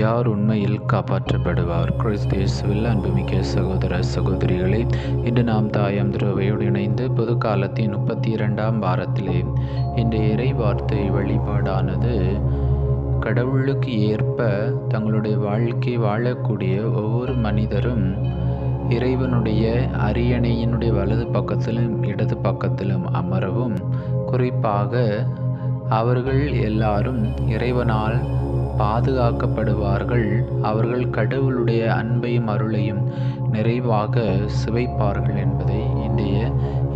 யார் உண்மையில் காப்பாற்றப்படுவார்? கிறிஸ்து இயேசுவில் அன்புமிக்க சகோதர சகோதரிகளே, இன்று நாம் தாயாம் திருவையோடு இணைந்து பொது காலத்தின் 32ஆம் வாரத்திலே இந்த இறை வார்த்தை வழிபாடானது கடவுளுக்கு ஏற்ப தங்களுடைய வாழ்க்கை வாழக்கூடிய ஒவ்வொரு மனிதரும் இறைவனுடைய அரியணையினுடைய வலது பக்கத்திலும் இடது பக்கத்திலும் அமரவும், குறிப்பாக அவர்கள் எல்லாரும் இறைவனால் பாதுகாக்கப்படுவார்கள். அவர்கள் கடவுளுடைய அன்பையும் அருளையும் நிறைவாக சுவைப்பார்கள் என்பதை இன்றைய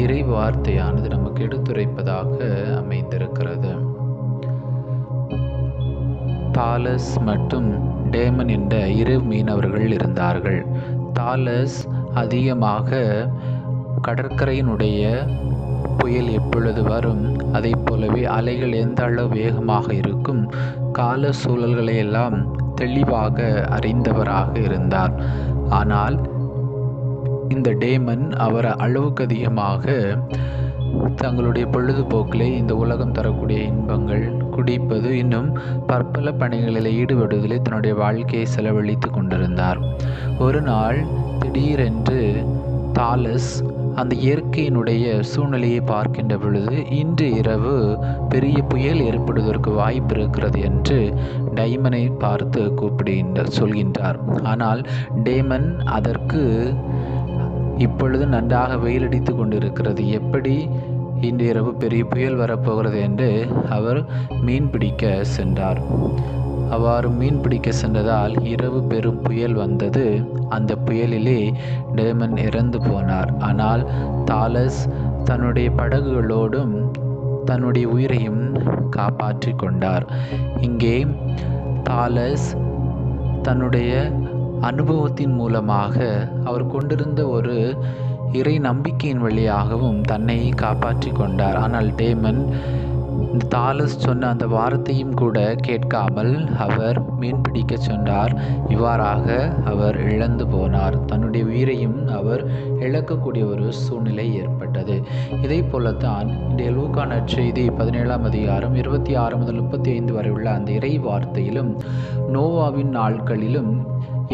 இறை வார்த்தையானது நமக்கு எடுத்துரைப்பதாக அமைந்திருக்கிறது. தாலஸ் மற்றும் டேமன் என்ற இரு மீனவர்கள் இருந்தார்கள். தாலஸ் அதிகமாக கடற்கரையினுடைய புயல் எப்பொழுது வரும், அதை போலவே அலைகள் எந்த அளவு வேகமாக இருக்கும், கால சூழல்களை எல்லாம் தெளிவாக அறிந்தவராக இருந்தார். ஆனால் இந்த டேமன் அவர் அளவுக்கு அதிகமாக தங்களுடைய பொழுதுபோக்கிலே இந்த உலகம் தரக்கூடிய இன்பங்கள், குடிப்பது, இன்னும் பற்பல பணிகளில் ஈடுபடுவதிலே தன்னுடைய வாழ்க்கையை செலவழித்து கொண்டிருந்தார். ஒரு நாள் திடீரென்று தாலஸ் அந்த இயற்கையினுடைய சூழ்நிலையை பார்க்கின்ற பொழுது, இன்று இரவு பெரிய புயல் ஏற்படுவதற்கு வாய்ப்பு இருக்கிறது என்று டைமனை பார்த்து சொல்கின்றார். ஆனால் டேமன் அதற்கு இப்பொழுது நன்றாக வெயிலடித்து கொண்டிருக்கிறது, எப்படி இன்று இரவு பெரிய புயல் வரப்போகிறது என்று அவர் மீன் பிடிக்க சென்றார். அவ்வாறு மீன் பிடிக்க சென்றதால் இரவு பெரும் புயல் வந்தது. அந்த புயலிலே டேமன் இறந்து போனார். ஆனால் தாலஸ் தன்னுடைய படகுகளோடும் தன்னுடைய உயிரையும் காப்பாற்றி கொண்டார். இங்கே தாலஸ் தன்னுடைய அனுபவத்தின் மூலமாக அவர் கொண்டிருந்த ஒரு இறை நம்பிக்கையின் வழியாகவும் தன்னை காப்பாற்றி கொண்டார். ஆனால் டேமன் தாலஸ் சொன்ன அந்த வார்த்தையும் கூட கேட்காமல் அவர் மீன் பிடிக்க சென்றார். இவ்வாறாக அவர் இழந்து போனார். தன்னுடைய உயிரையும் அவர் இழக்கக்கூடிய ஒரு சூழ்நிலை ஏற்பட்டது. இதை போலத்தான் இந்த லூக்கா நற்செய்தி 17ஆம் அதிகாரம் 26 முதல் 35 வரை உள்ள அந்த இறை வார்த்தையிலும் நோவாவின் நாட்களிலும்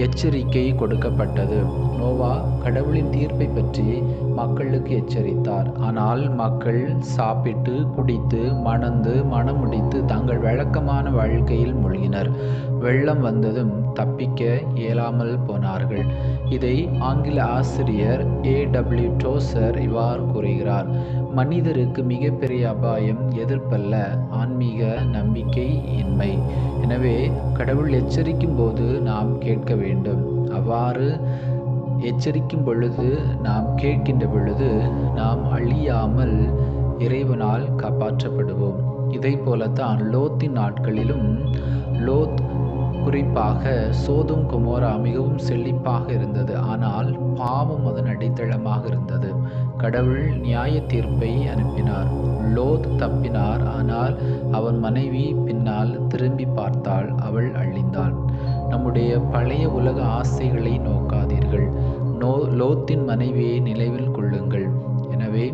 எச்சரிக்கை கொடுக்கப்பட்டது. நோவா கடவுளின் தீர்ப்பை பற்றி மக்களுக்கு எச்சரித்தார். ஆனால் மக்கள் சாப்பிட்டு குடித்து மணந்து மனமுடித்து தங்கள் வழக்கமான வாழ்க்கையில் மூழ்கினர். வெள்ளம் வந்ததும் தப்பிக்க இயலாமல் போனார்கள். இதை ஆங்கில ஆசிரியர் A.W. டோசர் இவ்வாறு கூறுகிறார்: மனிதருக்கு மிகப்பெரிய அபாயம் எதிர்ப்பல்ல, ஆன்மீக நம்பிக்கை இன்மை. எனவே கடவுள் எச்சரிக்கும் போது நாம் கேட்க வேண்டும். அவ்வாறு எச்சரிக்கும் பொழுது நாம் கேட்கின்ற பொழுது நாம் அழியாமல் இறைவனால் காப்பாற்றப்படுவோம். இதை போலத்தான் லோத்தின் நாட்களிலும் லோத் குறிப்பாக சோதோம் கொமோரா மிகவும் செழிப்பாக இருந்தது. ஆனால் பாவம் அதன் அடித்தளமாக இருந்தது. கடவுள் நியாய தீர்ப்பை அனுப்பினார். லோத் தப்பினார். ஆனால் அவன் மனைவி பின்னால் திரும்பி பார்த்தாள், அவள் அழிந்தாள். நம்முடைய பழைய உலக ஆசைகளை நோக்காதீர்கள், லோத்தின் மனைவியை நினைவில் கொள்ளுங்கள். எனவே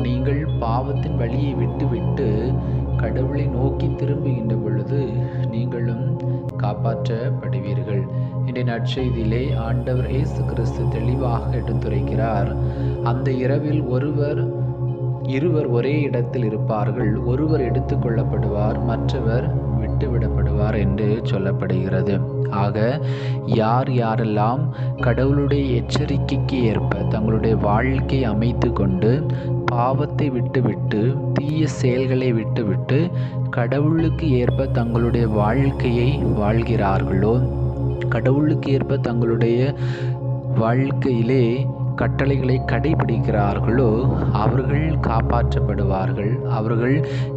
நீங்கள் பாவத்தின் வழியை விட்டு கடவுளை நோக்கி திரும்புகின்ற பொழுது நீங்களும் காப்பாற்றப்படுவீர்கள். இன்றைய நற்செய்தியிலே ஆண்டவர் இயேசு கிறிஸ்து தெளிவாக எடுத்துரைக்கிறார். அந்த இரவில் இருவர் ஒரே இடத்தில் இருப்பார்கள், ஒருவர் எடுத்துக்கொள்ளப்படுவார், மற்றவர் விட்டுவிடப்படுவார் என்று சொல்லப்படுகிறது. ஆக யாரெல்லாம் கடவுளுடைய எச்சரிக்கைக்கு ஏற்ப தங்களுடைய வாழ்க்கையை அமைத்து கொண்டு பாவத்தை விட்டுவிட்டு தீய செயல்களை விட்டுவிட்டு கடவுளுக்கு ஏற்ப தங்களுடைய வாழ்க்கையை வாழ்கிறார்களோ, கடவுளுக்கு ஏற்ப தங்களுடைய வாழ்க்கையிலே கட்டளைகளை கடைபிடிக்கிறார்களோ, அவர்கள் காப்பாற்றப்படுவார்கள். அவர்கள்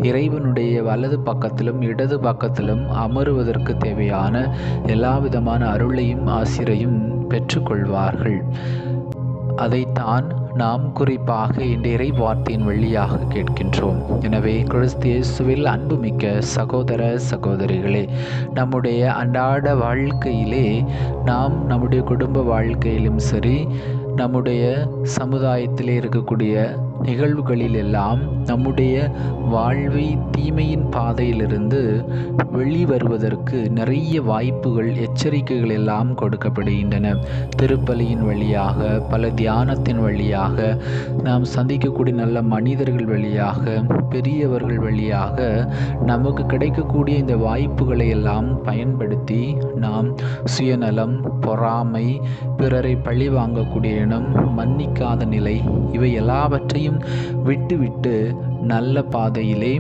இறைவனுடைய வலது பக்கத்திலும் இடது பக்கத்திலும் அமருவதற்கு தேவையான எல்லா விதமான அருளையும் ஆசிரையும் பெற்றுக்கொள்வார்கள். அதைத்தான் நாம் குறிப்பாக இந்த இறை வார்த்தையின் வழியாக கேட்கின்றோம். எனவே கிறிஸ்து இயேசுவில் அன்புமிக்க சகோதர சகோதரிகளே, நம்முடைய அன்றாட வாழ்க்கையிலே நாம் நம்முடைய குடும்ப வாழ்க்கையிலும் சரி, நம்முடைய சமுதாயத்திலே இருக்கக்கூடிய நிகழ்வுகளில் எல்லாம் நம்முடைய வாழ்வை தீமையின் பாதையிலிருந்து வெளிவருவதற்கு நிறைய வாய்ப்புகள், எச்சரிக்கைகள் எல்லாம் கொடுக்கப்படுகின்றன. திருப்பலியின் வழியாக, பல தியானத்தின் வழியாக, நாம் சந்திக்கக்கூடிய நல்ல மனிதர்கள் வழியாக, பெரியவர்கள் வழியாக நமக்கு கிடைக்கக்கூடிய இந்த வாய்ப்புகளை எல்லாம் பயன்படுத்தி நாம் சுயநலம், பொறாமை, பிறரை பழி வாங்கக்கூடிய எண்ணம், மன்னிக்காத நிலை, இவை எல்லாவற்றையும் விட்டுவிட்டு நல்ல பாதையிலே,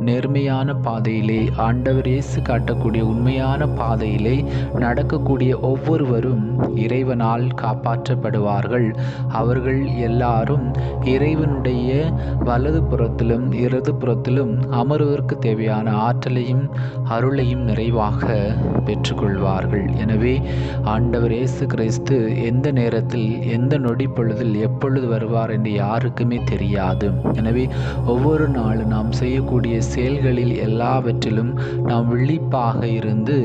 நேர்மையான பாதையிலே, ஆண்டவர் இயேசு காட்டக்கூடிய உண்மையான பாதையிலே நடக்கக்கூடிய ஒவ்வொருவரும் இறைவனால் காப்பாற்றப்படுவார்கள். அவர்கள் எல்லாரும் இறைவனுடைய வலது புறத்திலும் இடது புறத்திலும் அமர்வதற்கு தேவையான ஆற்றலையும் அருளையும் நிறைவாக பெற்றுக்கொள்வார்கள். எனவே ஆண்டவர் இயேசு கிறிஸ்து எந்த நேரத்தில், எந்த நொடி பொழுதில், எப்பொழுது வருவார் என்று யாருக்குமே தெரியாது. எனவே ஒவ்வொரு நாளும் நாம் செய்யக்கூடிய செயல்களில் எல்லாவற்றிலும் நாம் விழிப்பாக இருந்து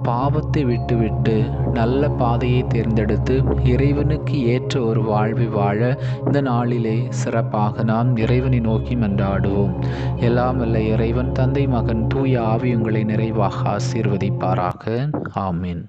பாவத்தை விட்டுவிட்டு நல்ல பாதையை தேர்ந்தெடுத்து இறைவனுக்கு ஏற்ற ஒரு வாழ்வை வாழ இந்த நாளிலே சிறப்பாக நாம் இறைவனை நோக்கி மன்றாடுவோம். எல்லாம் வல்ல இறைவன், தந்தை, மகன், தூய ஆவி உங்களை நிறைவாக ஆசீர்வதிப்பாராக. ஆமீன்.